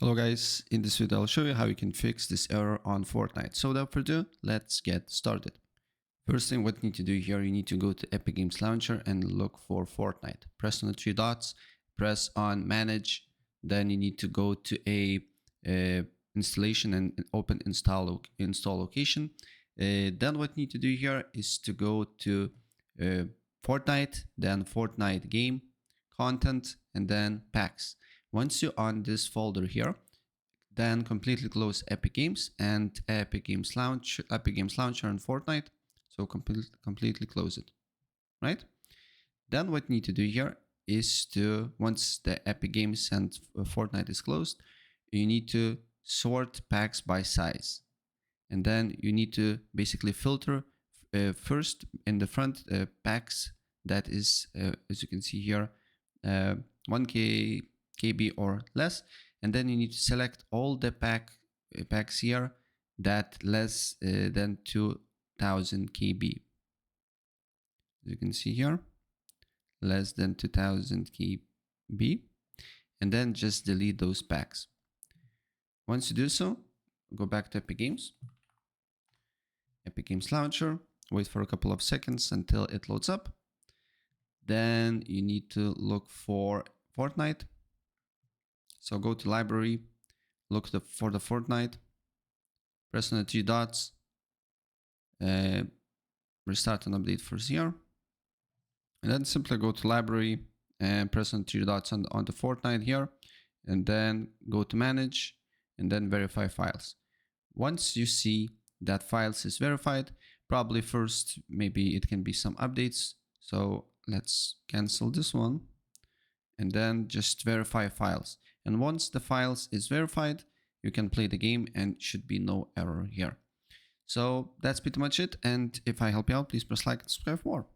Hello guys, in this video I'll show you how you can fix this error on Fortnite. So without further ado, let's get started. First thing what you need to do here, you need to go to Epic Games Launcher and look for Fortnite. Press on the three dots, press on manage, then you need to go to a installation and open install location. Then what you need to do here is to go to Fortnite, then Fortnite game, content, and then packs. Once you're on this folder here, then completely close Epic Games and Epic Games Launcher and Fortnite. So completely close it, right? Then what you need to do here is to, once the Epic Games and Fortnite is closed, you need to sort packs by size. And then you need to basically filter first in the front packs that is, as you can see here, 1K KB or less, and then you need to select all the packs here that less than 2000 KB. As you can see here, less than 2000 KB, and then just delete those packs. Once you do so, go back to Epic Games Launcher, wait for a couple of seconds until it loads up. Then you need to look for Fortnite. So go to library, look for the Fortnite, press on the three dots, restart and update first here, and then simply go to library and press on the three dots on the Fortnite here, and then go to manage and then verify files. Once you see that files is verified, probably first maybe it can be some updates. So let's cancel this one and then just verify files. And once the files is verified, you can play the game and should be no error here. So that's pretty much it. And if I help you out, please press like and subscribe for more.